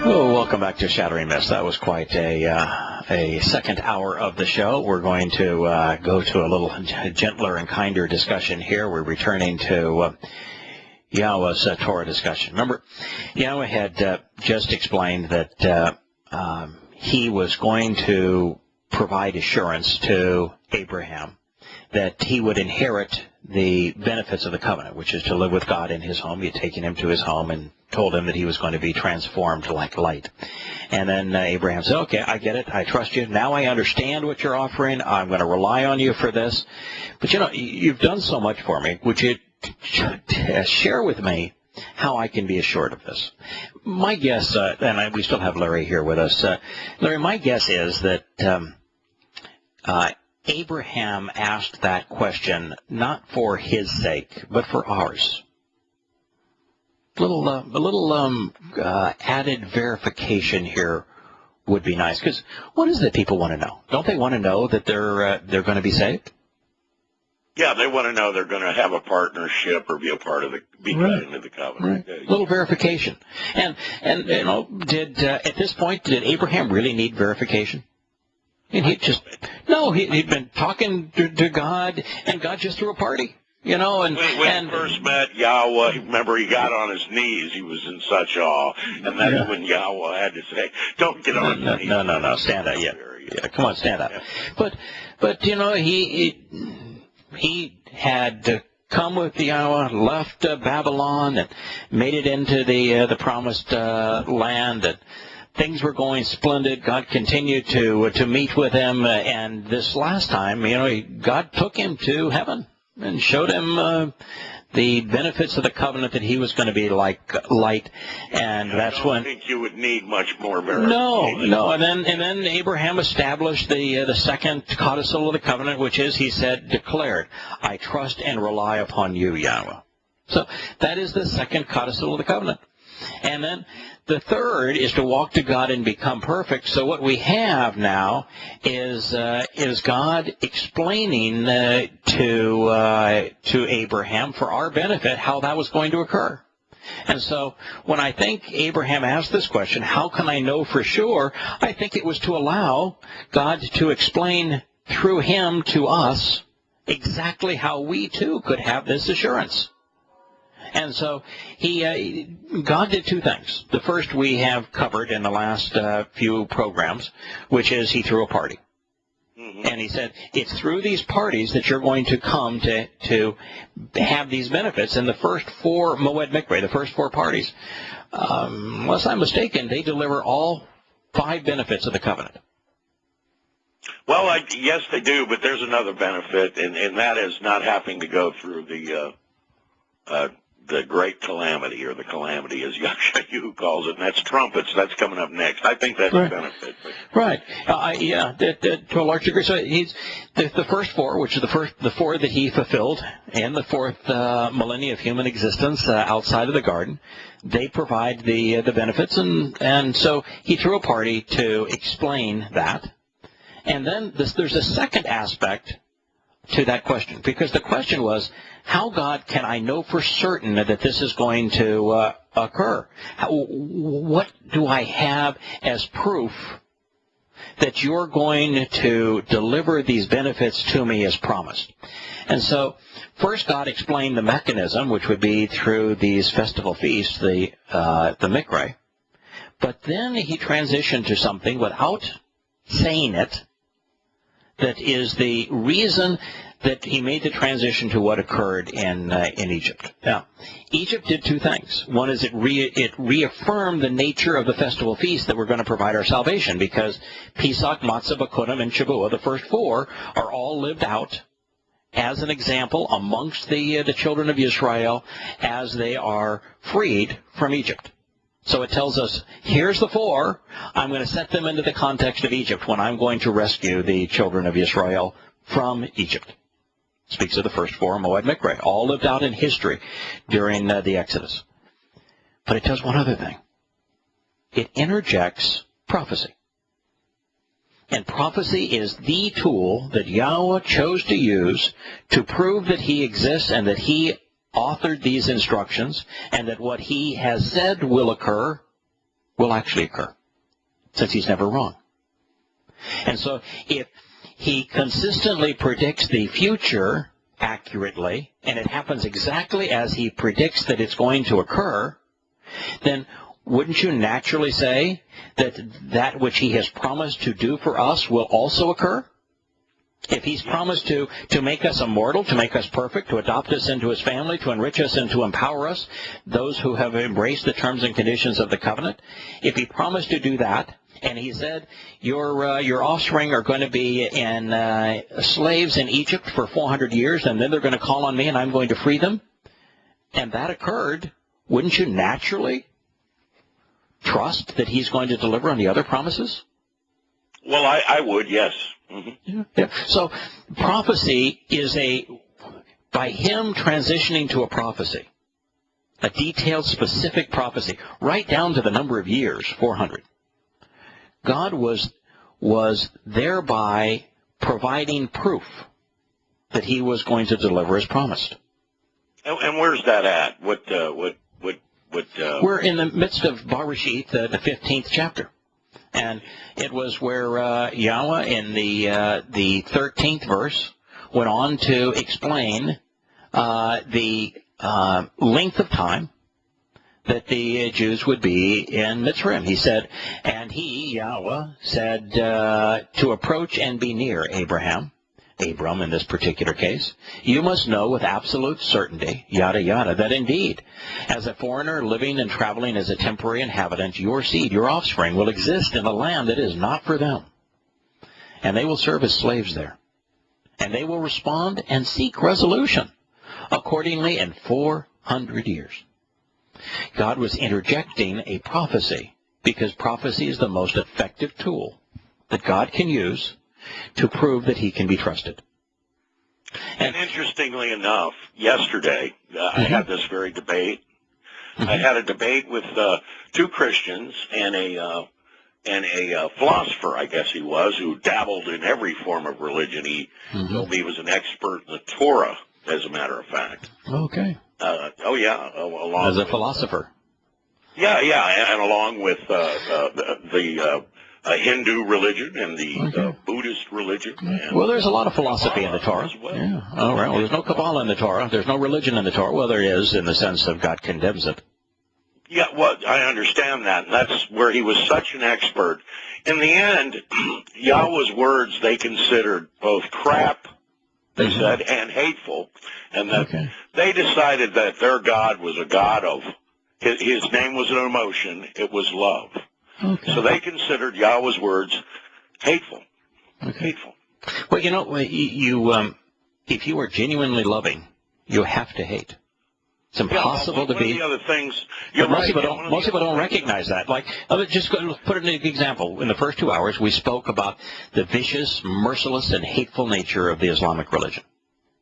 Well, welcome back to Shattering Myths. That was quite a second hour of the show. We're going to go to a little gentler and kinder discussion here. We're returning to Yahowah's Torah discussion. Remember, Yahowah had just explained that he was going to provide assurance to Abraham that he would inherit the benefits of the covenant, which is to live with God in his home. He had taken him to his home and told him that he was going to be transformed like light. And then Abraham said, okay, I get it. I trust you. Now I understand what you're offering. I'm going to rely on you for this. But, you know, you've done so much for me. Would you share with me how I can be assured of this? My guess, and we still have Larry here with us. Larry, my guess is that Abraham asked that question not for his sake, but for ours. A little added verification here would be nice, because what is it that people want to know? Don't they want to know that they're going to be saved? Yeah, they want to know they're going to have a partnership or be a part of got into the covenant. Right. Little verification. And you know, at this point, did Abraham really need verification? And he'd been talking to God, and God just threw a party. You know, and when he first met Yahowah, remember, he got on his knees. He was in such awe, and that's when Yahowah had to say, "Don't get on your knees." No, stand up. Yeah, come on, stand up. Yeah. But you know, he had come with Yahowah, left Babylon, and made it into the promised land, and things were going splendid. God continued to meet with him, and this last time, you know, God took him to heaven and showed him the benefits of the covenant, that he was going to be like light, and that's when. I don't think you would need much more verification. No, and then Abraham established the second codicil of the covenant, which is, he said, declared, "I trust and rely upon you, Yahowah." So that is the second codicil of the covenant, and then the third is to walk to God and become perfect. So what we have now is God explaining to Abraham, for our benefit, how that was going to occur. And so when I think Abraham asked this question, how can I know for sure? I think it was to allow God to explain through him to us exactly how we too could have this assurance. And so God did two things. The first we have covered in the last few programs, which is he threw a party. Mm-hmm. And he said, it's through these parties that you're going to come to have these benefits. And the first four Moed Mikre, the first four parties, unless I'm mistaken, they deliver all 5 benefits of the covenant. Well, yes, they do, but there's another benefit, and that is not having to go through the great calamity, or the calamity, as Yahowah calls it, and that's trumpets. That's coming up next. I think that's a benefit. Right. Yeah, to a large degree. So he's the first 4, which are the 4 that he fulfilled in the 4th millennia of human existence outside of the garden. They provide the benefits, and so he threw a party to explain that. And then there's a second aspect to that question, because the question was, how, God, can I know for certain that this is going to occur? What do I have as proof that you're going to deliver these benefits to me as promised? And so first God explained the mechanism, which would be through these festival feasts, the Mikre. But then he transitioned to something without saying it, that is the reason that he made the transition to what occurred in Egypt. Now, Egypt did 2 things. One is it reaffirmed the nature of the festival feast that we're going to provide our salvation, because Pesach, Matzah, Bikurim, and Shavuot, the first 4, are all lived out as an example amongst the children of Israel as they are freed from Egypt. So it tells us, here's the 4. I'm going to set them into the context of Egypt when I'm going to rescue the children of Israel from Egypt. Speaks of the first 4 Moed Mikre, all lived out in history during the Exodus. But it does one other thing. It interjects prophecy. And prophecy is the tool that Yahowah chose to use to prove that he exists, and that he authored these instructions, and that what he has said will occur will actually occur, since he's never wrong. And so if he consistently predicts the future accurately, and it happens exactly as he predicts that it's going to occur, then wouldn't you naturally say that that which he has promised to do for us will also occur? If he's promised to make us immortal, to make us perfect, to adopt us into his family, to enrich us and to empower us, those who have embraced the terms and conditions of the covenant, if he promised to do that, and he said, your offspring are going to be in slaves in Egypt for 400 years, and then they're going to call on me, and I'm going to free them, and that occurred, wouldn't you naturally trust that he's going to deliver on the other promises? Well, I would, yes. Mm-hmm. Yeah. So prophecy is by him transitioning to a prophecy, a detailed, specific prophecy, right down to the number of years, 400. God was thereby providing proof that he was going to deliver as promised. And where's that at? What? We're in the midst of Bereshit, the 15th chapter. And it was where Yahowah in the 13th verse went on to explain the length of time that the Jews would be in Mitzrayim. He said, and he, Yahowah, said to approach and be near Abram in this particular case, you must know with absolute certainty, yada yada, that indeed, as a foreigner living and traveling as a temporary inhabitant, your seed, your offspring, will exist in a land that is not for them. And they will serve as slaves there. And they will respond and seek resolution accordingly in 400 years. God was interjecting a prophecy because prophecy is the most effective tool that God can use to prove that he can be trusted. And interestingly enough, yesterday, I had this very debate. I had a debate with two Christians and a philosopher, I guess he was, who dabbled in every form of religion. He told me he was an expert in the Torah, as a matter of fact. Okay. Along as a philosopher. Yeah, and along with the Hindu religion and the Buddhist religion. And well, there's a lot of philosophy in the Torah. Well. Yeah. All right. Well, there's no Kabbalah in the Torah. There's no religion in the Torah. Well, there is in the sense of God condemns it. Yeah, well, I understand that, and that's where he was such an expert. In the end, Yahweh's words they considered both crap, they said, and hateful, and that they decided that their God was a God of, his name was an emotion, it was love. Okay. So they considered Yahweh's words hateful. Okay. Hateful. Well, you know, if you are genuinely loving, you have to hate. It's impossible to be. One of the other things, most people don't recognize that. Like, just put an example. In the first 2 hours, we spoke about the vicious, merciless, and hateful nature of the Islamic religion.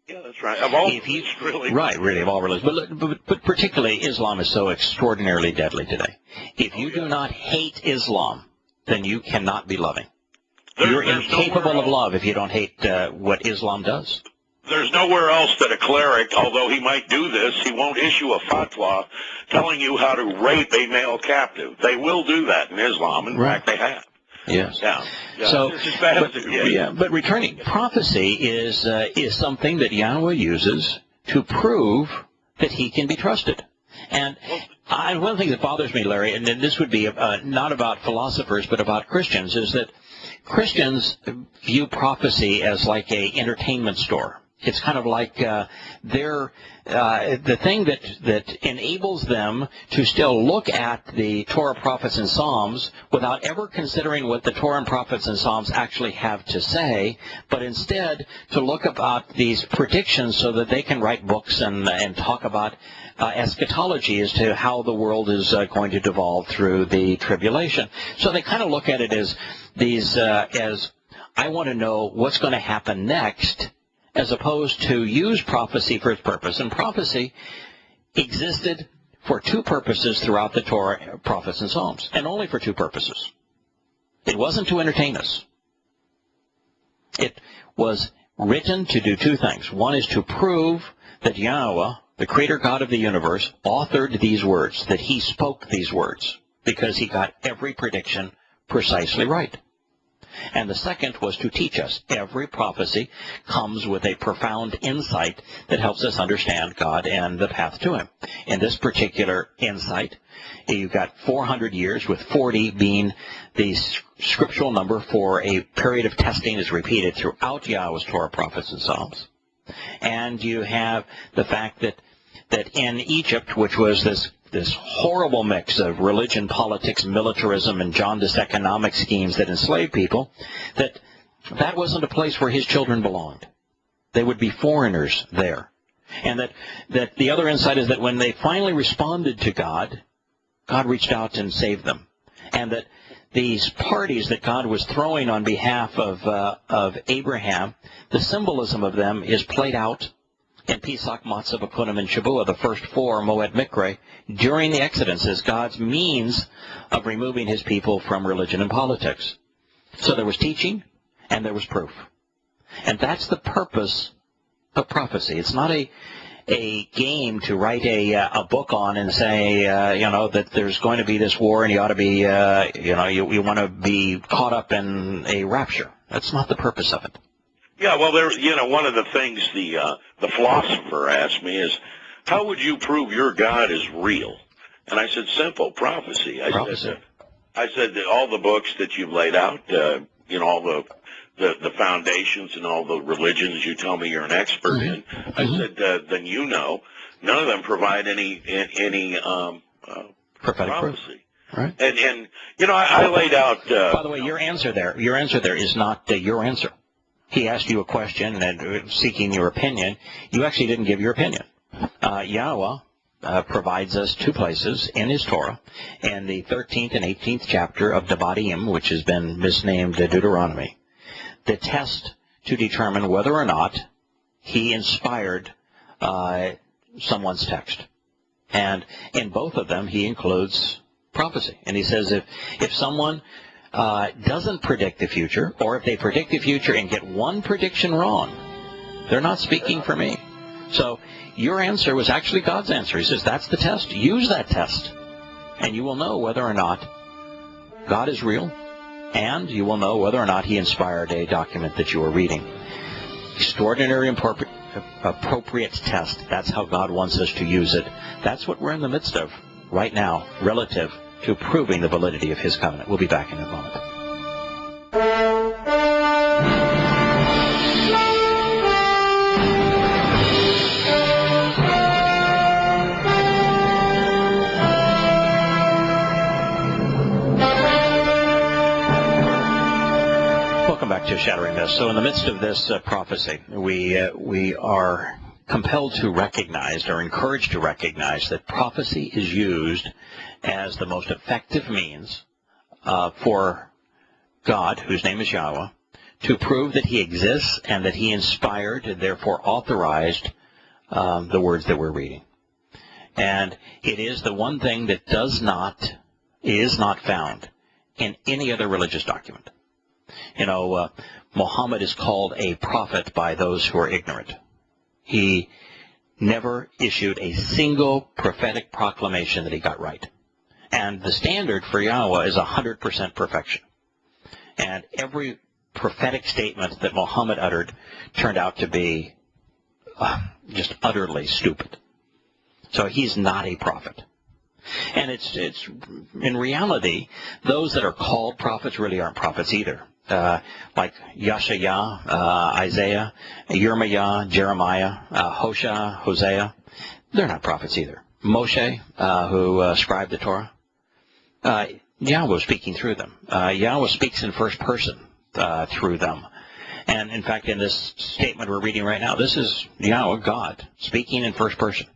Yeah, that's right. Of all religions, really. Right, really, of all religions. But particularly, Islam is so extraordinarily deadly today. If you do not hate Islam, then you cannot be loving. You're incapable of love if you don't hate what Islam does. There's nowhere else that a cleric, although he might do this, he won't issue a fatwa telling you how to rape a male captive. They will do that in Islam. In fact, they have. Yes. Yeah. So, but returning, prophecy is something that Yahowah uses to prove that he can be trusted. And one of the things that bothers me, Larry, and this would be not about philosophers but about Christians, is that Christians view prophecy as like a entertainment store. It's kind of like the thing that enables them to still look at the Torah, prophets, and Psalms without ever considering what the Torah and prophets and Psalms actually have to say, but instead to look about these predictions so that they can write books and talk about eschatology as to how the world is going to devolve through the tribulation. So they kind of look at it as as I want to know what's going to happen next, as opposed to use prophecy for its purpose. And prophecy existed for two purposes throughout the Torah, prophets, and Psalms, and only for two purposes. It wasn't to entertain us. It was written to do two things. One is to prove that Yahowah, the creator God of the universe, authored these words, that he spoke these words. because he got every prediction precisely right. And the second was to teach us. Every prophecy comes with a profound insight that helps us understand God and the path to him. In this particular insight, you've got 400 years, with 40 being the scriptural number for a period of testing is repeated throughout Yahweh's Torah, prophets, and Psalms. And you have the fact that in Egypt, which was this horrible mix of religion, politics, militarism, and jaundiced economic schemes that enslaved people, that wasn't a place where his children belonged. They would be foreigners there. And that the other insight is that when they finally responded to God, God reached out and saved them. And that these parties that God was throwing on behalf of Abraham, the symbolism of them is played out in Pesach, Matzah, Bakunim, and Shavuot, the first four, Moed Mikre, during the Exodus, as God's means of removing his people from religion and politics. So there was teaching, and there was proof. And that's the purpose of prophecy. It's not a game to write a book on and say, that there's going to be this war and you ought to be, you want to be caught up in a rapture. That's not the purpose of it. Yeah, well, one of the things the philosopher asked me is, how would you prove your God is real? And I said, simple, prophecy. I said that all the books that you've laid out, all the foundations and all the religions you tell me you're an expert in. I said, then none of them provide any prophetic prophecy. Proof. Right. And I laid out. By the way, your answer there is not your answer. He asked you a question and seeking your opinion. You actually didn't give your opinion. Yahowah provides us two places in his Torah, in the 13th and 18th chapter of Devarim, which has been misnamed Deuteronomy, the test to determine whether or not he inspired someone's text. And in both of them, he includes prophecy. And he says if someone doesn't predict the future, or if they predict the future and get one prediction wrong, they're not speaking for me. So your answer was actually God's answer. He says, that's the test. Use that test, and you will know whether or not God is real, and you will know whether or not he inspired a document that you are reading. Extraordinary appropriate test. That's how God wants us to use it. That's what we're in the midst of right now, relative to proving the validity of his covenant. We'll be back in a moment. Welcome back to Shattering Myths. So in the midst of this prophecy, we are compelled to recognize, or encouraged to recognize, that prophecy is used as the most effective means for God, whose name is Yahowah, to prove that he exists and that he inspired and therefore authorized the words that we're reading. And it is the one thing that is not found in any other religious document. Muhammad is called a prophet by those who are ignorant. He never issued a single prophetic proclamation that he got right. And the standard for Yahowah is 100% perfection. And every prophetic statement that Muhammad uttered turned out to be just utterly stupid. So he's not a prophet. And it's in reality, those that are called prophets really aren't prophets either. Like Yeshaya, Isaiah, Yirmiah, Jeremiah, Hosea, they're not prophets either. Moshe, who scribed the Torah, Yahowah speaking through them. Yahowah speaks in first person through them. And in fact, in this statement we're reading right now, this is Yahowah, God, speaking in first person.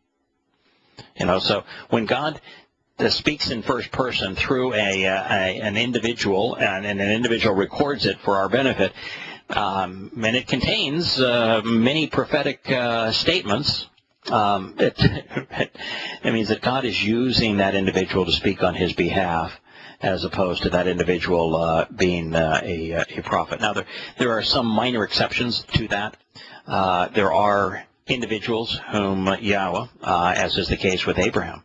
So when God speaks in first person through an individual, and an individual records it for our benefit, and it contains many prophetic statements, it means that God is using that individual to speak on his behalf, as opposed to that individual being a prophet. Now, there are some minor exceptions to that. There are individuals whom Yahowah, as is the case with Abraham,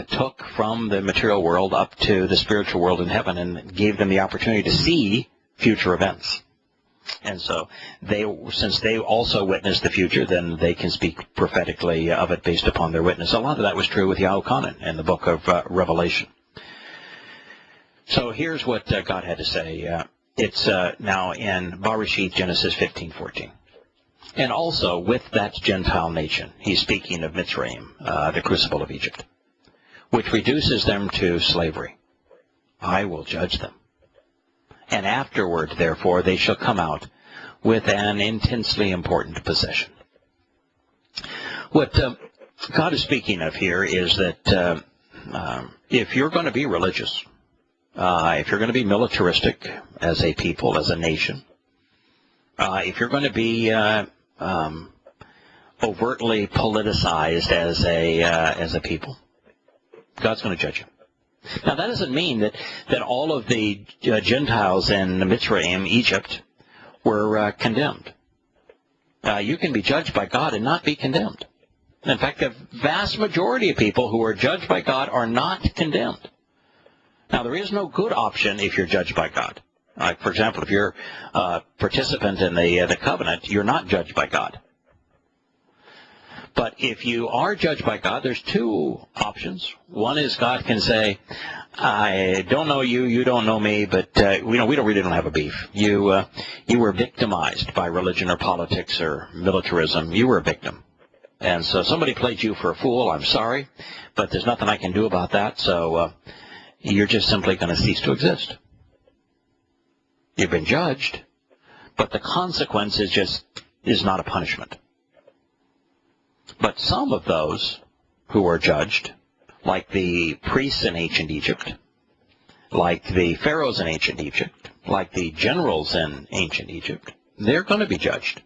took from the material world up to the spiritual world in heaven and gave them the opportunity to see future events. And so since they also witnessed the future, then they can speak prophetically of it based upon their witness. A lot of that was true with Yahowah in the book of Revelation. So here's what God had to say. It's now in Bereshit, Genesis 15:14. And also with that Gentile nation, he's speaking of Mitzrayim, the crucible of Egypt, which reduces them to slavery. I will judge them. And afterward, therefore, they shall come out with an intensely important possession. What God is speaking of here is that if you're going to be religious, if you're going to be militaristic as a people, as a nation, if you're going to be overtly politicized as a people, God's going to judge you. Now, that doesn't mean that all of the Gentiles in Mitzrayim, Egypt, were condemned. You can be judged by God and not be condemned. In fact, the vast majority of people who are judged by God are not condemned. Now, there is no good option if you're judged by God. Like, for example, if you're a participant in the covenant, you're not judged by God. But if you are judged by God, there's two options. One is God can say, I don't know you, you don't know me, but we really don't have a beef. You were victimized by religion or politics or militarism. You were a victim. And so somebody played you for a fool. I'm sorry, but there's nothing I can do about that. So you're just simply going to cease to exist. You've been judged, but the consequence is not a punishment. But some of those who are judged, like the priests in ancient Egypt, like the pharaohs in ancient Egypt, like the generals in ancient Egypt, they're going to be judged.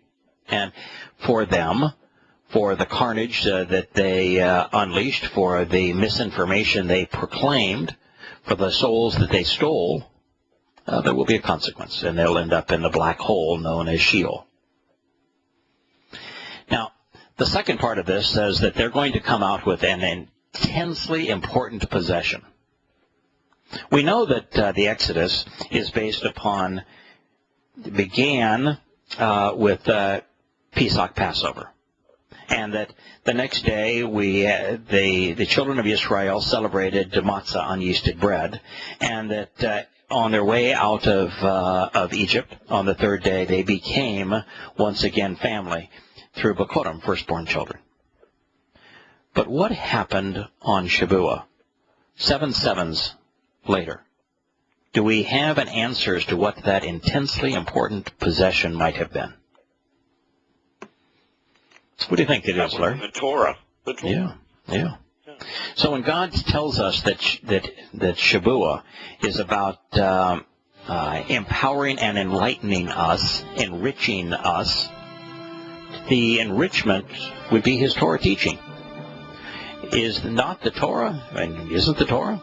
And for them, for the carnage that they unleashed, for the misinformation they proclaimed, for the souls that they stole, there will be a consequence, and they'll end up in the black hole known as Sheol. Now, the second part of this says that they're going to come out with an intensely important possession. We know that the Exodus is based upon, began with Pesach, Passover, and that the next day the children of Israel celebrated matzah, unyeasted bread, and that on their way out of Egypt on the third day they became once again family through Bakorim, firstborn children. But what happened on Shavuot, 7 sevens later? Do we have an answer as to what that intensely important possession might have been? What do you think it is, Larry? The Torah. Yeah. So when God tells us that Shavuot is about empowering and enlightening us, enriching us, the enrichment would be his Torah teaching. Is not the Torah, and isn't the Torah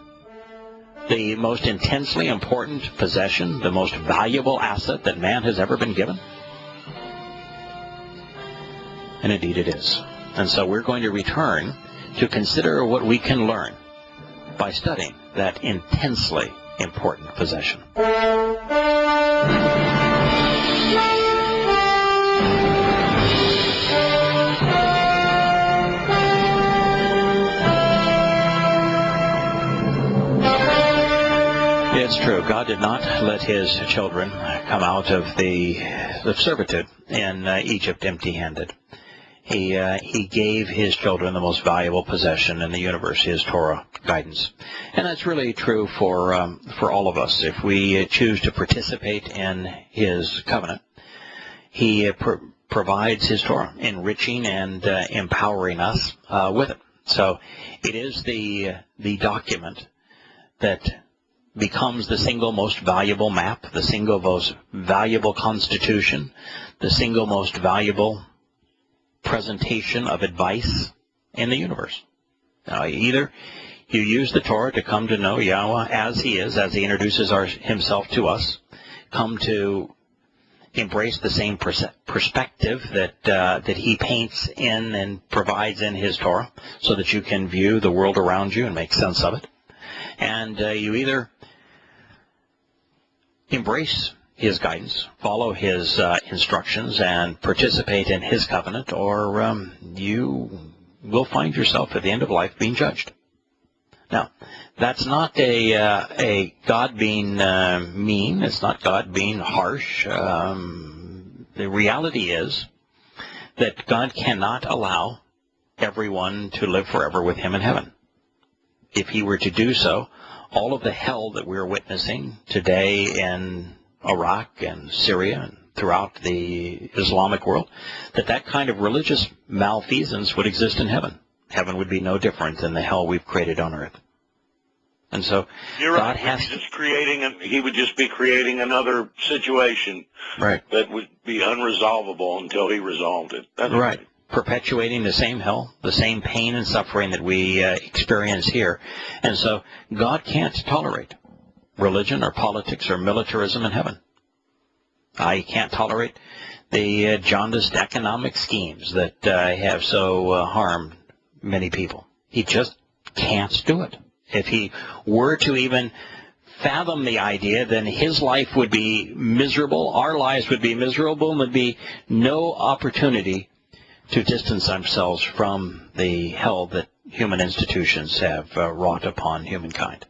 the most intensely important possession, the most valuable asset that man has ever been given? And indeed it is. And so we're going to return to consider what we can learn by studying that intensely important possession. It's true. God did not let his children come out of servitude in Egypt empty-handed. He gave his children the most valuable possession in the universe, his Torah guidance. And that's really true for all of us. If we choose to participate in his covenant, he provides his Torah, enriching and empowering us with it. So it is the document that becomes the single most valuable map, the single most valuable constitution, the single most valuable presentation of advice in the universe. Now, either you use the Torah to come to know Yahowah as he is, as he introduces himself to us, come to embrace the same perspective that he paints in and provides in his Torah, so that you can view the world around you and make sense of it. And you either embrace his guidance, follow his instructions, and participate in his covenant, or you will find yourself at the end of life being judged. Now, that's not a God being mean. It's not God being harsh. The reality is that God cannot allow everyone to live forever with him in heaven. If he were to do so, all of the hell that we're witnessing today in Iraq and Syria and throughout the Islamic world, that kind of religious malfeasance would exist in heaven. Heaven would be no different than the hell we've created on earth. And so God has he would just be creating another situation that would be unresolvable until he resolved it. That's right. Perpetuating the same hell, the same pain and suffering that we experience here. And so God can't tolerate religion or politics or militarism in heaven. He can't tolerate the jaundiced economic schemes that have so harmed many people. He just can't do it. If he were to even fathom the idea, then his life would be miserable, our lives would be miserable, and there would be no opportunity to distance ourselves from the hell that human institutions have wrought upon humankind.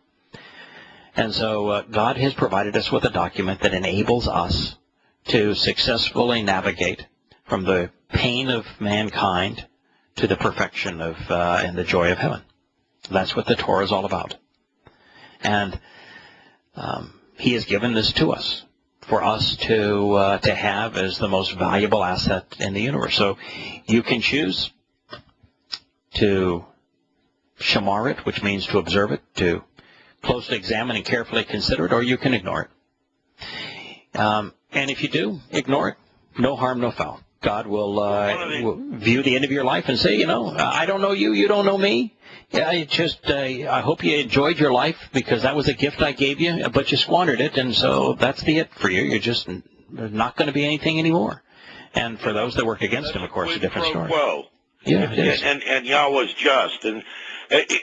And so God has provided us with a document that enables us to successfully navigate from the pain of mankind to the perfection of and the joy of heaven. That's what the Torah is all about. And he has given this to us for us to have as the most valuable asset in the universe. So you can choose to shamar it, which means to observe it, to closely examine and carefully consider it, or you can ignore it. And if you do ignore it, no harm, no foul. God will view the end of your life and say, I don't know you, you don't know me. Yeah, I hope you enjoyed your life because that was a gift I gave you, but you squandered it, and so that's the it for you. You're just not going to be anything anymore. And for those that work against him, of course, a different story. Yeah, it is. And Yahweh's just. And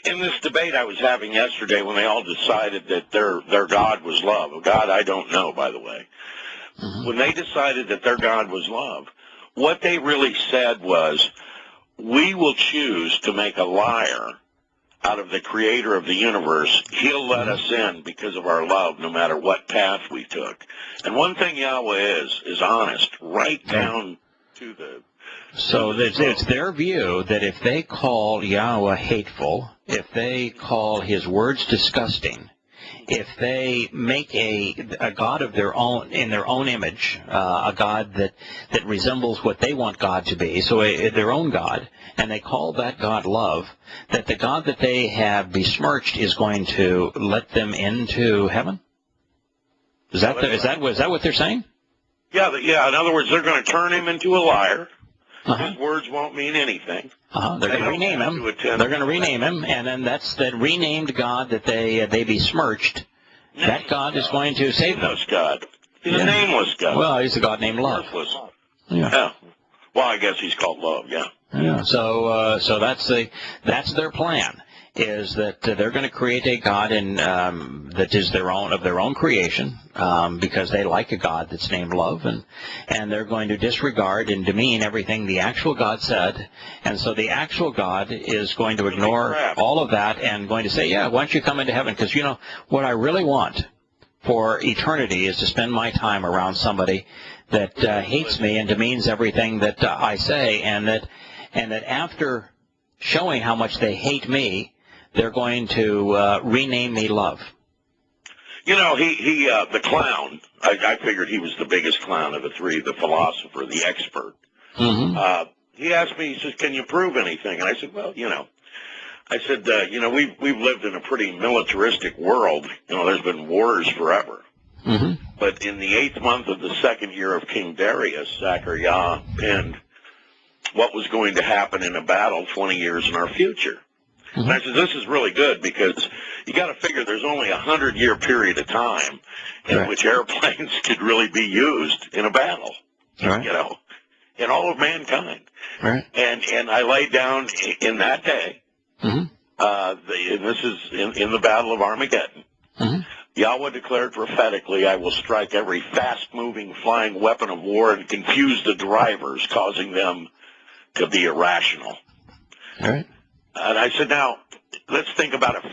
in this debate I was having yesterday when they all decided that their God was love, a God I don't know, by the way, when they decided that their God was love, what they really said was, we will choose to make a liar out of the creator of the universe. He'll let us in because of our love, no matter what path we took. And one thing Yahweh is honest, right down to the... So it's their view that if they call Yahweh hateful, if they call his words disgusting, if they make a God of their own, in their own image, a God that resembles what they want God to be, so their own God, and they call that God love, that the God that they have besmirched is going to let them into heaven? Is that what they're saying? Yeah. In other words, they're going to turn him into a liar. His words won't mean anything. They're going to rename him. They're going to rename him, and then that's the renamed God that they besmirched. That God is going to save them. God. He's a nameless God. Well, he's a God named Love. Yeah. Well, I guess he's called Love. Yeah. Yeah. So that's their plan. Is that they're going to create a God that is of their own creation, because they like a God that's named Love, and they're going to disregard and demean everything the actual God said, and so the actual God is going to ignore all of that and going to say, yeah, why don't you come into heaven? Because what I really want for eternity is to spend my time around somebody that hates me and demeans everything that I say, and that after showing how much they hate me, they're going to rename me Love. The clown, I figured he was the biggest clown of the three, the philosopher, the expert. He asked me, he says, can you prove anything? And I said, well, we've lived in a pretty militaristic world. There's been wars forever. But in the 8th month of the 2nd year of King Darius, Zechariah penned what was going to happen in a battle 20 years in our future. And I said, this is really good because you got to figure there's only a 100-year period of time in which airplanes could really be used in a battle, you know, in all of mankind. Right. And I laid down in that day, and this is in the Battle of Armageddon, Yahowah declared prophetically, I will strike every fast-moving flying weapon of war and confuse the drivers, causing them to be irrational. All right. And I said, now, let's think about a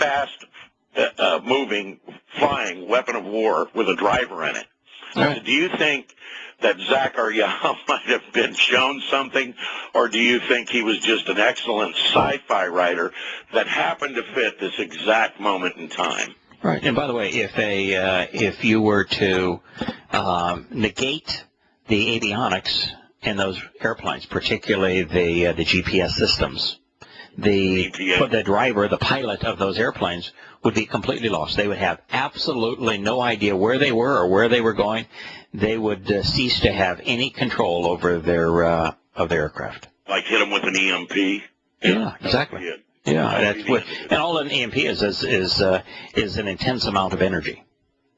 fast-moving flying weapon of war with a driver in it. Right. So do you think that Zachariah might have been shown something, or do you think he was just an excellent sci-fi writer that happened to fit this exact moment in time? Right. And by the way, if you were to negate the avionics in those airplanes, particularly the GPS systems, the driver, the pilot of those airplanes would be completely lost. They would have absolutely no idea where they were or where they were going. They would cease to have any control over their aircraft. Like hit them with an EMP. Yeah, exactly. Yeah, that's what, and all an EMP is an intense amount of energy.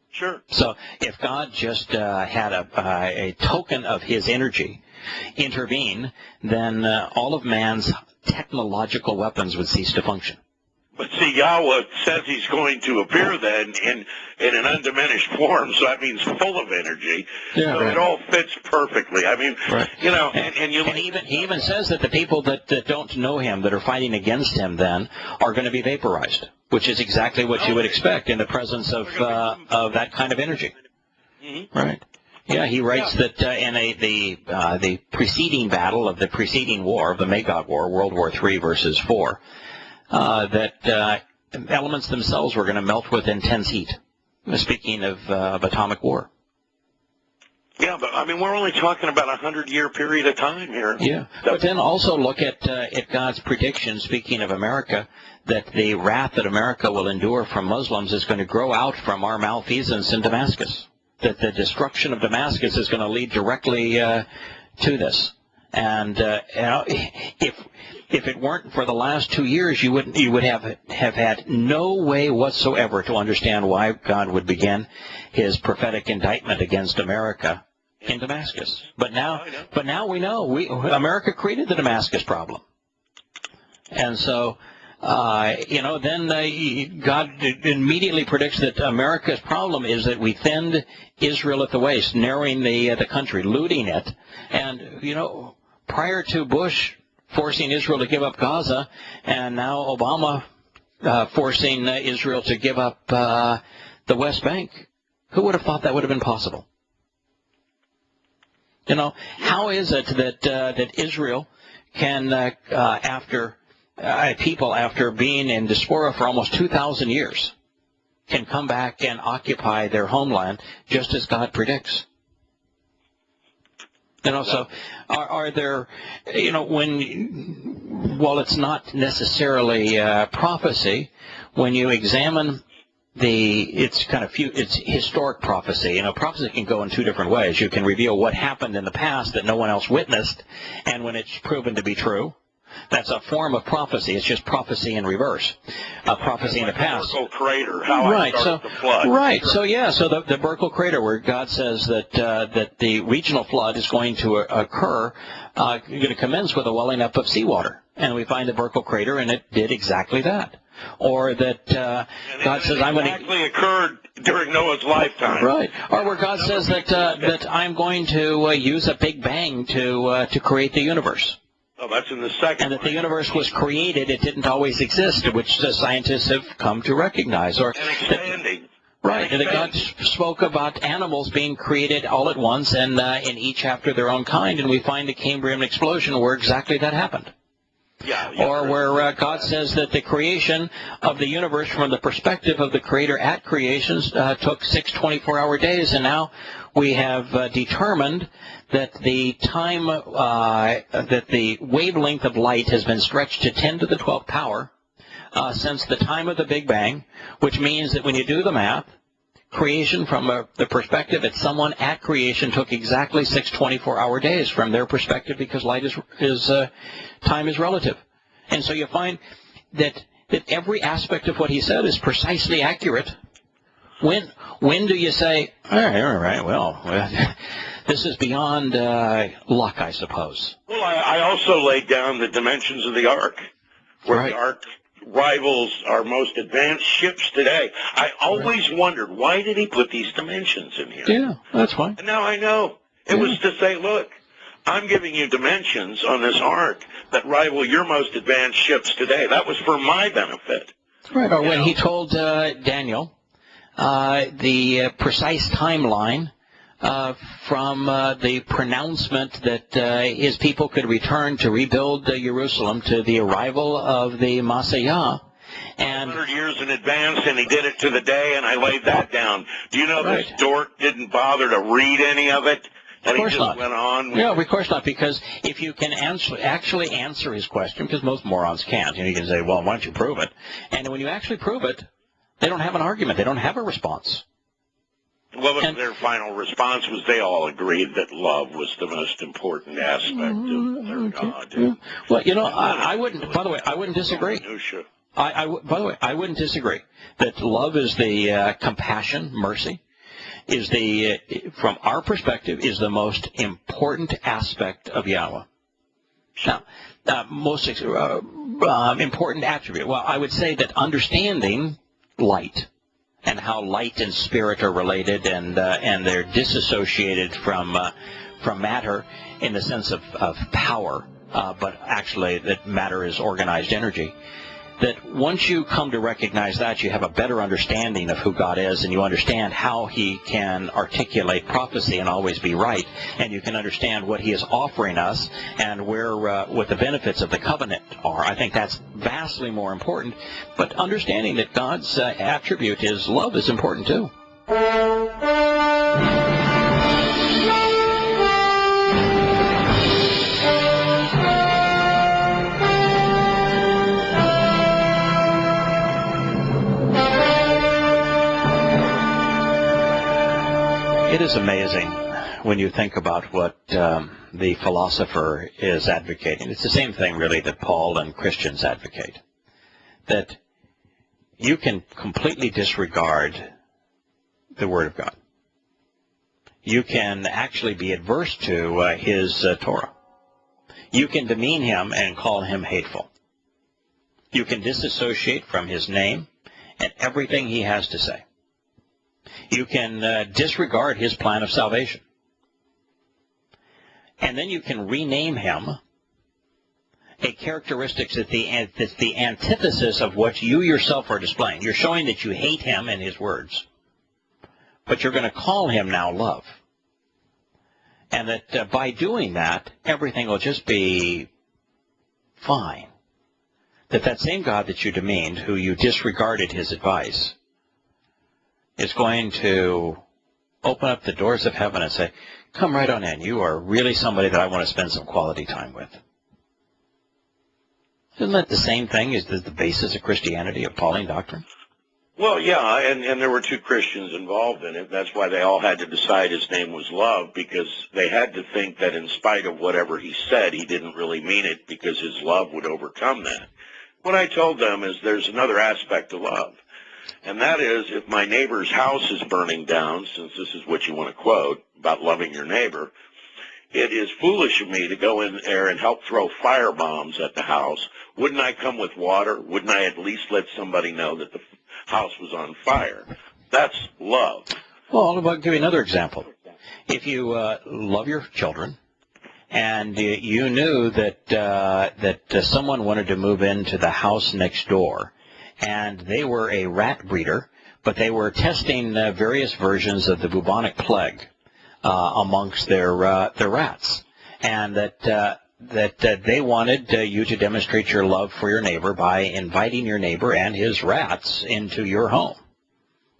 Sure. So if God just had a token of His energy intervene, then all of man's technological weapons would cease to function. But see, Yahowah says He's going to appear then in an undiminished form, so that means full of energy. Yeah, so it all fits perfectly. I mean, you know, and he even says that the people that don't know Him, that are fighting against Him, then are going to be vaporized, which is exactly what you would expect in the presence of that kind of energy. Right. Yeah, he writes that in the preceding battle of the preceding war, of the Magog War, World War III versus 4, that elements themselves were going to melt with intense heat. Speaking of atomic war. Yeah, but I mean, we're only talking about a 100-year period of time here. Yeah, but then also look at God's prediction, speaking of America, that the wrath that America will endure from Muslims is going to grow out from our malfeasance in Damascus. That the destruction of Damascus is going to lead directly to this. And you know, if it weren't for the last 2 years, you would have had no way whatsoever to understand why God would begin His prophetic indictment against America in Damascus. But now we know America created the Damascus problem, and so. You know, then God immediately predicts that America's problem is that we thinned Israel at the waist, narrowing the country, looting it. And, you know, prior to Bush forcing Israel to give up Gaza, and now Obama forcing Israel to give up the West Bank, who would have thought that would have been possible? You know, how is it that Israel can, after being in diaspora for almost 2,000 years, can come back and occupy their homeland just as God predicts? You know, so are there, you know, while it's not necessarily prophecy, when you examine it's historic prophecy. You know, prophecy can go in two different ways. You can reveal what happened in the past that no one else witnessed, and when it's proven to be true, that's a form of prophecy. It's just prophecy in reverse. Prophecy in the past. Burkle crater. Right. So the flood. Right. So yeah. So the Burkle crater, where God says that the regional flood is going to occur, going to commence with a welling up of seawater, and we find the Burkle crater, and it did exactly that. Or that God says, "I'm going to." Exactly occurred during Noah's lifetime. Right. Or where God says that I'm going to use a big bang to create the universe. Oh, that's in the second. And that the universe was created, it didn't always exist, which the scientists have come to recognize. Or and expanding. Right, and that God spoke about animals being created all at once and in each after their own kind, and we find the Cambrian explosion where exactly that happened. Yeah, or where God says that the creation of the universe from the perspective of the Creator at creation took 6 24-hour days, and now we have determined that the time, that the wavelength of light has been stretched to 10 to the 12th power since the time of the Big Bang, which means that when you do the math, creation from the perspective that someone at creation took exactly 6 24-hour days from their perspective, because light is time is relative. And so you find that that every aspect of what he said is precisely accurate. When do you say, all right, well, this is beyond luck, I suppose? Well, I also laid down the dimensions of the ark, where the ark rivals our most advanced ships today. I always wondered, why did he put these dimensions in here? Yeah, that's fine. And now I know. It was to say, look, I'm giving you dimensions on this ark that rival your most advanced ships today. That was for my benefit. Right, or when he told Daniel the precise timeline from the pronouncement that his people could return to rebuild Jerusalem to the arrival of the Messiah. And 100 years in advance, and he did it to the day, and I laid that down. Do you know this dork didn't bother to read any of it? And he just went on. Yeah, of course not, because if you can actually answer his question, because most morons can't, you can say, well, why don't you prove it? And when you actually prove it, they don't have an argument. They don't have a response. Well, their final response was they all agreed that love was the most important aspect of their God. Yeah. Well, I wouldn't, by the way, I wouldn't disagree. By the way, I wouldn't disagree that love is the compassion, mercy, is from our perspective, is the most important aspect of Yahowah. Now, most important attribute. Well, I would say that understanding light and how light and spirit are related, and they're disassociated from matter in the sense of power, but actually that matter is organized energy. That once you come to recognize that, you have a better understanding of who God is, and you understand how he can articulate prophecy and always be right, and you can understand what he is offering us and what the benefits of the covenant are. I think that's vastly more important, but understanding that God's attribute is love is important too. It is amazing when you think about what the philosopher is advocating. It's the same thing, really, that Paul and Christians advocate. That you can completely disregard the Word of God. You can actually be adverse to his Torah. You can demean him and call him hateful. You can disassociate from his name and everything he has to say. You can disregard his plan of salvation. And then you can rename him a characteristic that's the antithesis of what you yourself are displaying. You're showing that you hate him and his words. But you're going to call him now love. And that by doing that, everything will just be fine. That same God that you demeaned, who you disregarded his advice, is going to open up the doors of heaven and say, come right on in. You are really somebody that I want to spend some quality time with. Isn't that the same thing as the basis of Christianity, of Pauline doctrine? Well, yeah, and there were two Christians involved in it. That's why they all had to decide his name was love, because they had to think that in spite of whatever he said, he didn't really mean it, because his love would overcome that. What I told them is there's another aspect to love. And that is, if my neighbor's house is burning down, since this is what you want to quote about loving your neighbor, it is foolish of me to go in there and help throw fire bombs at the house. Wouldn't I come with water? Wouldn't I at least let somebody know that the house was on fire? That's love. Well, I'll give you another example. If you love your children, and you knew that someone wanted to move into the house next door, and they were a rat breeder, but they were testing various versions of the bubonic plague amongst their rats, and that they wanted you to demonstrate your love for your neighbor by inviting your neighbor and his rats into your home.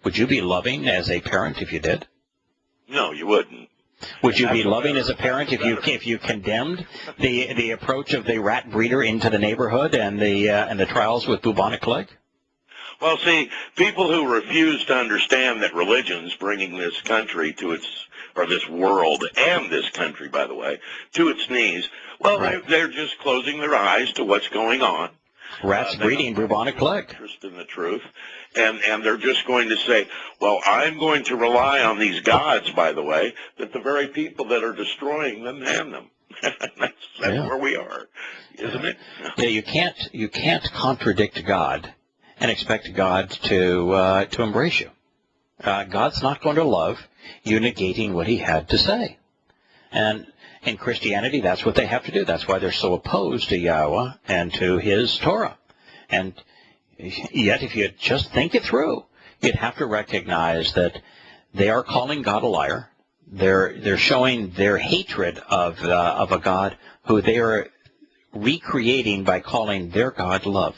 Would you be loving as a parent if you did? No, you wouldn't. Would you be loving as a parent if you condemned the approach of the rat breeder into the neighborhood and the trials with bubonic plague? Well, see, people who refuse to understand that religion's bringing this country to its, or this world, and this country, by the way, to its knees, well, they're just closing their eyes to what's going on. Rats breeding bubonic plague. Interest in the truth, and they're just going to say, well, I'm going to rely on these gods, by the way, that the very people that are destroying them hand them. that's where we are, isn't it? Yeah, you can't contradict God and expect God to embrace you. God's not going to love you negating what he had to say. And in Christianity, that's what they have to do. That's why they're so opposed to Yahowah and to his Torah. And yet, if you just think it through, you'd have to recognize that they are calling God a liar. They're showing their hatred of a God who they are recreating by calling their God love,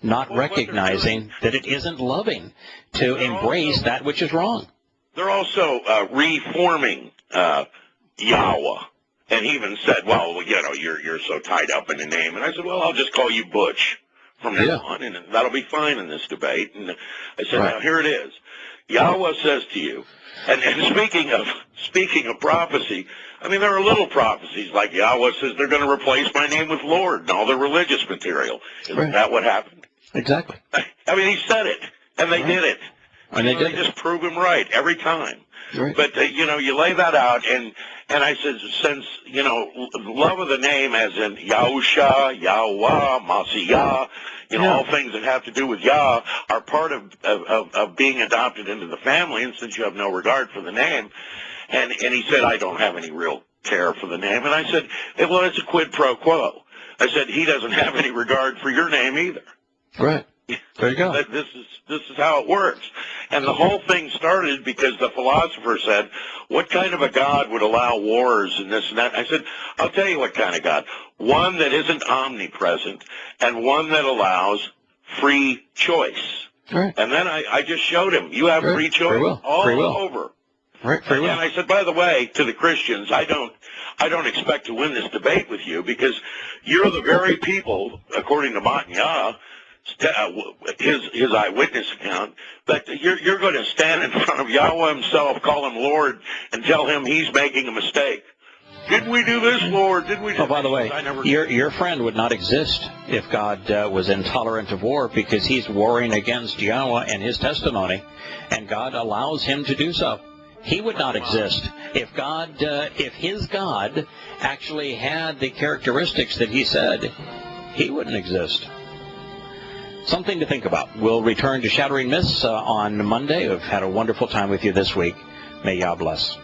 not recognizing that it isn't loving to embrace that which is wrong. They're also reforming Yahowah. And he even said, well, you're so tied up in the name. And I said, well, I'll just call you Butch from now on, and that'll be fine in this debate. And I said, now, here it is. Yahowah says to you, and speaking of prophecy, I mean, there are little prophecies, like Yahowah says they're going to replace my name with Lord and all their religious material. Isn't that what happened? Exactly. I mean, he said it, and they did it. And they just prove him right every time. Right. But, you lay that out, and I said, since, love of the name as in Yahusha, Yahowah, Masiyah, all things that have to do with Yah are part of being adopted into the family, and since you have no regard for the name, and he said, I don't have any real care for the name, and I said, well, it's a quid pro quo. I said, he doesn't have any regard for your name either. Right. There you go. This is how it works. And the whole thing started because the philosopher said, what kind of a God would allow wars and this and that? I said, I'll tell you what kind of God. One that isn't omnipresent and one that allows free choice. Right. And then I just showed him, you have free choice all over. Right, free will. And I said, by the way, to the Christians, I don't expect to win this debate with you because you're the very people, according to Matanya, his eyewitness account, that you're going to stand in front of Yahowah himself, call him Lord, and tell him he's making a mistake. Did we do this, Lord? Did we do this? By the way, your friend would not exist if God was intolerant of war, because he's warring against Yahowah and his testimony, and God allows him to do so. He would not exist if his God actually had the characteristics that he said. He wouldn't exist. Something to think about. We'll return to Shattering Myths on Monday. We've had a wonderful time with you this week. May Yah bless.